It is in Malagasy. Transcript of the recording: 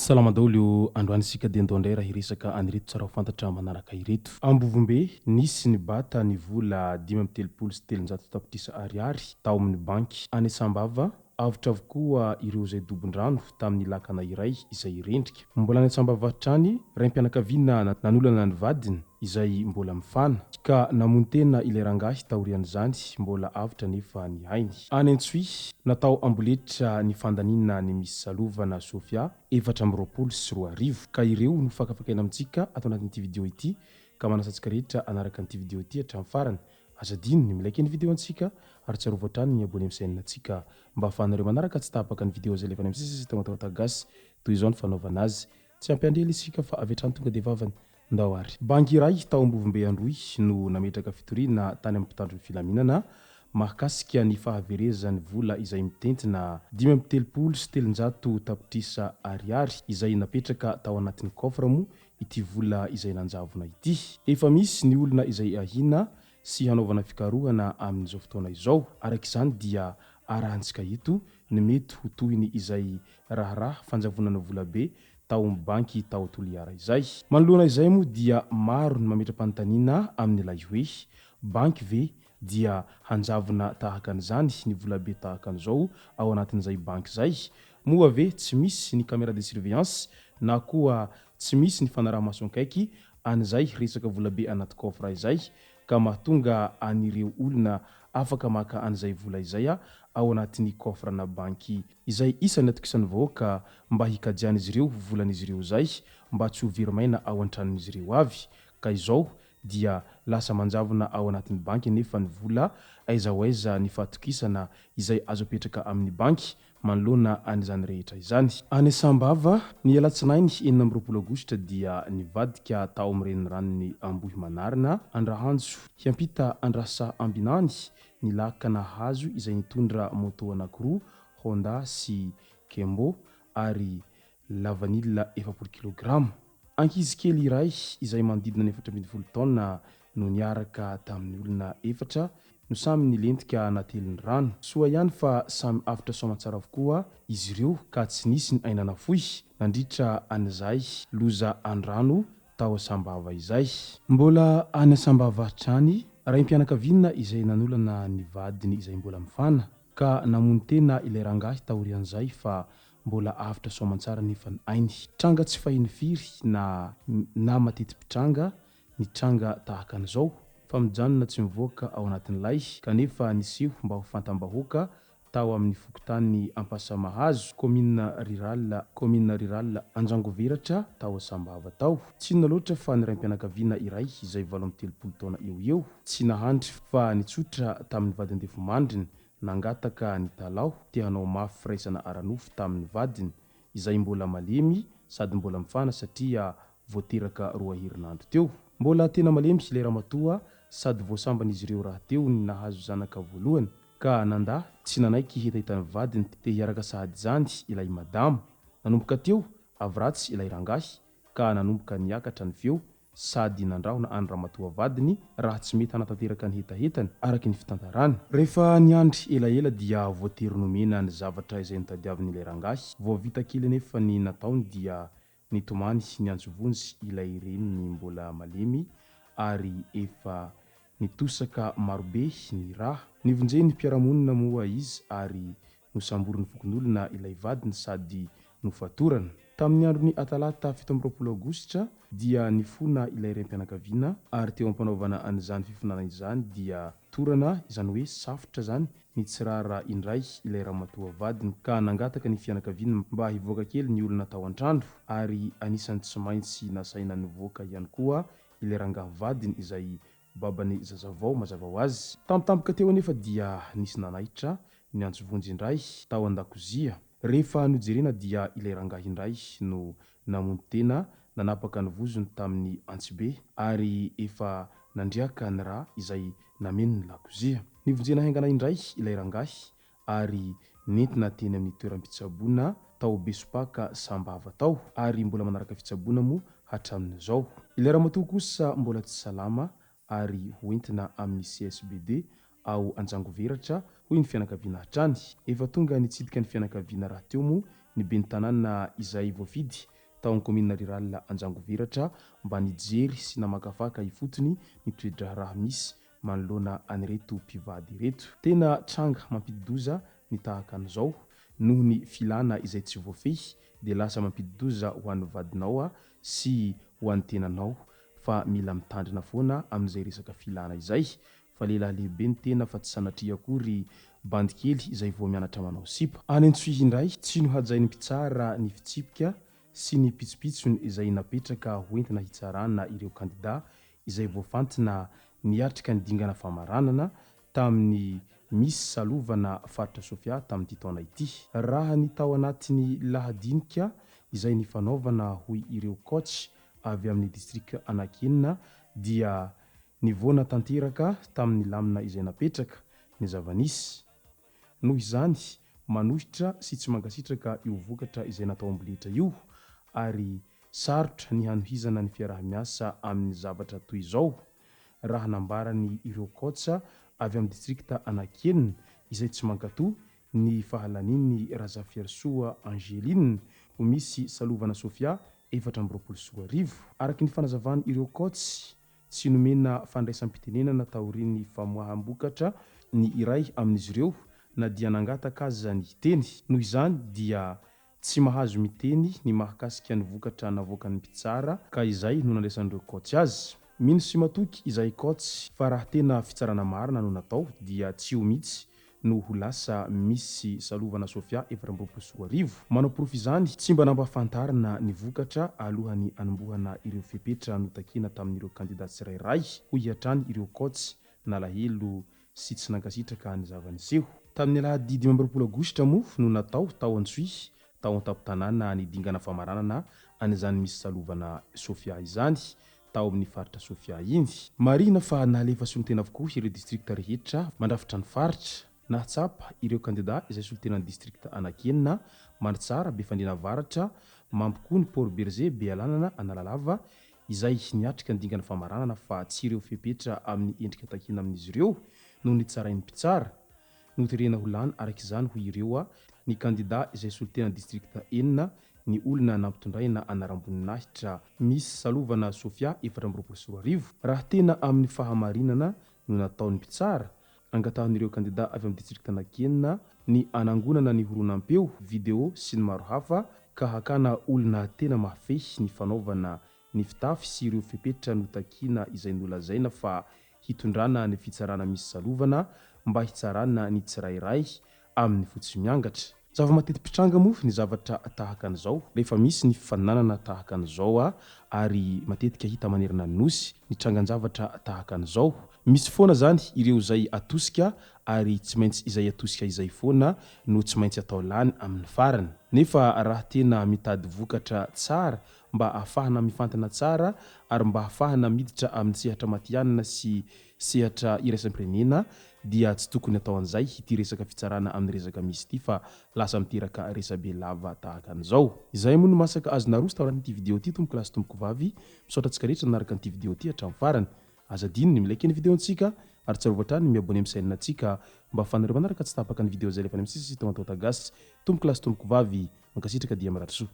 Salama daolo androany isika dia andao indray raha hiresaka anireto tsara ho fantatra manaraka ireto. Ambovombe nisy ny bata ny vola 5,700 tapitrisa ariary tao amin'ny banky. Any Sambava avotra avokoa ireo izay dobon-drano tamin'ny lakana iray izay rendrika. Mbola any Sambava trany raim-pianakaviana nanolana ny vadiny izay mbola mifana ka namono tena ilay rangahy taorian'izany mbola avotra nefa ny hainy. Any Antsoy natao amboletra ny fandaninana ny misy salovana Sofia 420 ka ireo no fakafakaina amintsika atao anatin'ity vidéo ity ka manasantsika rehetra anaraka an'ity vidéo ity hatramin'ny farany. Azadino ny milaiky ny vidéo antsika ary tsarova hatrany ny abonné amin'ny chaîne antsika mba ahafahanareo manaraka tsy tapaka ny vidéo izay lefany amin'ny sisy tonga gasy toy izao ny fanaovana azy. Tsy ampiandrely isika fa avy hatrany tonga dia vavany ndao ary. Banky iray tao Ambovombe Androy no nametraka fitoriana tany amin'ny mpitandron'ny filaminana mahakasika ny fahaverezan'ny vola izay mitentina 5,700 tapitrisa ariary izay napetraka tao anatin'ny kofra moa ity vola izay nanjavona ity. Efa misy ny olona izay ahina sy hanaovana fikarohana amin'izao fotoana izao. Arak'izany dia arahantsika eto ny mety ho tohiny izay raharaha fanjavonana vola be tao amin'ny banky tao Toliara izay. Manoloana izay moa dia maro ny mametra-panontaniana amin'ilay hoe banky ve dia hanjavona tahaka an'izany ny vola be tahaka an'izao ao anatin'izay banky izay, moa ve tsy misy ny caméra de surveillance na koa tsy misy ny fanaraha-maso akaiky an'izay resaka vola be anaty kofra izay ka mahatonga an'ireo olona afaka maka an'izay vola izay ao anatin'ny kofrana banky izay isany atokisan'ny vahoaka mba hikajana ireo volan'izy ireo izay mba tsy ho verimaina ao an-tranon'izy ireo avy. Ka izao dia lasa manjavona ao anatin'ny banky nefa ny vola aiza ho aiza ny fahatokisana izay azo apetraka amin'ny banky manoloana an'izany rehetra izany. Any Sambava ny alatsinainy 20 aogositra dia nivadika tao amin'ny reniranon'ny Ambohy Manarina Andrahanjo hiampita Andrasa Ambinany ny lakana hazo izay nitondra moto anankiroa Honda sy Kembo ary lavanila 40 kg. Ankizy kely iray izay manodidina ny 420 taona no niaraka tamin'ny olona efatra no samy nilentika anatelin'ny rano. Soa ihany fa samy afitra soamantsara avokoa izy ireo ka tsy nisy ny ainana fohy nandritra an'izay loza an-drano tao Sambava izay. Mbola any Sambava trany raim-pianakaviana izay nanolana ny vadiny izay mbola mifana ka namono tena ilay rangahy taorian'izay fa mbola afitra soamantsara nefa ny ainy. Tranga tsy fahiny firy na mateti-pitranga ny tranga tahaka an'izao fa mijanona tsy mivoaka ao anatin'ilay kanefa niseho mba ho fantam-bahoaka tao amin'ny fokontany Ampasamahazo commune rurale Anjangoveratra tao Sambava tao. Tsy inona loatra fa ny raim-pianakaviana iray izay 30 taona eo tsy nahandry fa nitsotra tamin'ny vadiny Defomandriny nangataka ny talao te hanao mafy firaisana aranofo tamin'ny vadiny izay mbola malemy sady mbola mifana satria voateraka 2 herinandro teo. Mbola tena malemy ilay ramatoa sady voasamban'izy ireo raha teo ny nahazo zanaka voalohany ka nanda tsy nanaiky hitahitan'ny vadiny te hiaraka sahady izany ilay madama. Nanomboka teo avy ratsy ilay rangahy ka nanomboka niakatra ny feo sady nandrahona any ramatoa vadiny raha tsy mety hanatanteraka ny hetahetany araky ny fitantarany. Rehefa niandry elaela dia voatery nomena ny zavatra izay nitadiavin'ilay rangahy. Voavita kely nefa ny nataony dia nitomany ny antsovonjy ilay reniny mbola malemy ary efa nitosaka marobe ny raha. Nivonjeny mpiaramonina moa izy ary nosamborin'ny fokon'olona ilay vadiny sady nofatorana. Tamin'ny andron'ny atalata 17 aogositra dia nifona ilay raim-pianakaviana ary teo ampanaovana an'izany fifonana izany dia torana izany hoe safotra zany nitsirara indray ilay ramatoa vadiny ka nangataka ny fianakaviana mba hivoaka kely ny olona tao an-trano ary anisany tsy maintsy nasaina nivoaka ihany koa ilay rangahy vadiny izay babany zazavao mazava ho azy. Tampotampoka teo anefa dia nisy nanaitra ny antsovonjy indray tao an-dakozia. Rehefa nojerena dia ilay rangahy indray no namono tena nanapaka ny vozony tamin'ny Antsibe ary efa nandriaka ny raha izay nameno ny lakozia. Nivonjena haingana indray ilay rangahy ary nentina teny amin'ny toeram-pitsaboana tao Besopaka Sambava tao ary mbola manaraka fitsaboana moa hatramin'izao. Ilay ramatoa kosa mbola tsy salama ary hoentina amin'ny CSBD ao Anjangoveratra hoy ny fianakaviana hatrany. Efa tonga nitsidika ny fianakaviana raha teo moa ny ben'ny tanàna izay voafidy tao amin'ny komina rurale Anjangoveratra mba nijery sy namakafaka ifotony ny toetra raha misy manoloana an'ireto mpivady ireto. Tena tranga mampididoza ny tahaka an'izao noho ny filana izay tsy voafehy dia lasa mampididoza ho an'ny vadinao sy ho an'ny tenanao, fa mila mitandrina foana amin'izay resaka filana izay, fa lehilahy lehibe ny tena fa tsy sanatria akory bandy kely izay vao mianatra manao sipa. Any Antsohihy indray tsy no hajain'ny mpitsara ny fitsipika sy ny pitsopitsony izay napetraka hoentina hitsarana ireo kandida izay voafantina niatrika ny dingana famaranana tamin'ny misy salovana faritra Sofia tamin'ity taona ity. Raha ny tao anatin'ny lahadinika izay nifanaovana hoy ireo coach avy amin'ny distrika Anakenina dia nivoana tanteraka tamin'ny lamina izay napetraka ny zavanisy. Noho izany manohitra sy tsy mangasitraka io vokatra izay natao amboletra io ary sarotra ny hanohizana ny fiarah-miasa amin'ny zavatra toy izao. Raha nambarany ireo coach avy amin'ny distrikta Anakenina izay tsy mankatoa ny fahalaniny Razafiarsoa Angeline ho misy salovana Sofia 420. Araky ny fanazavany ireo coach tsy nomena fandraisam-pitenenana taorian'ny famoaham-bokatra ny iray amin'izy ireo na dia nangataka aza ny hiteny. Noho izany dia tsy mahazo miteny ny mahakasika ny vokatra navoakan'ny mpitsara ka izay no nandraisan'ireo coach azy. Mino sy matoky izay coach fa raha tena fitsarana marina no natao dia tsy ho mitsy no ho lasa misy salovana Sofia 420. Manao porofo izany tsy mba nampahafantarina ny vokatra alohan'ny anombohana ireo fepetra notakena tamin'ireo kandida tsirairay ho hiatrany ireo coach nalahelo sy tsy nankasitraka ny zavaniseho. Tamin'ny alahady 20 Aogositra moa no natao tao Antsohihy tao an-tampon-tanàna ny dingana famaranana an'izany misy salovana Sofia izany tao amin'ny faritra Sofia iny. Marina fa nahalefa solon-tena avokoa ireo distrikta rehetra mandrafitra ny faritra nahatsapa ireo kandida izay solon-tenan'ny distrikta Anakenina, Manitsara, Befandriana Avaratra, Mampikony, Port Berger, Bealanana, Analalava izay niatrika ny dingana famaranana fa tsy ireo fepetra amin'ny endrika takena amin'izy ireo noho ny tsarain'ny mpitsara no terena ho lany. Araka izany ho ireo ny kandida izay solon-tenan'ny distrikta enina ny olona nampitondraina anaram-boninahitra misy salovana Sofia 420. Raha tena amin'ny fahamarinana no nataon'ny mpitsara angatahan'ireo kandida avy amin'ny distrikta Anakenina ny anangonana ny horonampeo, video sy ny maro hafa ka hakana olona tena mahafehy ny fanaovana ny fitafy sy ireo fepetra notakina izay nolazaina fa hitondrana ny fitsarana misy salovana mba hitsarana ny tsirairay amin'ny fotsy miangatra. Zava-mateti-pitranga moa ny zavatra tahaka an'izao rehefa misy ny fifaninanana tahaka an'izao ary matetika hita manerana ny nosy ny trangan-javatra tahaka an'izao. Misy foana zany ireo izay atosika ary tsy maintsy izay atosika izay foana no tsy maintsy atao lany amin'ny farany. Nefa raha tena mitady vokatra tsara mba ahafahana mifantana tsara ary mba ahafahana miditra amin'ny sehatra matianina sy sehatra iraisam-pirenena dia tsy tokony atao an'izay ity resaka fitsarana amin'ny resaka misy ity fa lasa miteraka resabe lava tahaka an'izao. Izay moa no masaka azona roso tao anatin'ity video ity. Tomboko lasy tomboko vavy misaotra antsika rehetra nanaraka an'ity video ity hatramin'ny farany. Azadino ny milaiky ny videontsika ary tsarovatra trany miabone amin'ny chaîne-ntsika mba ahafahanareo manaraka tsy tapaka ny video zay lefa any amin'ny sisy tao antao tagasy. Tomboko lasy tomboko vavy mankasitraka dia maratsoa.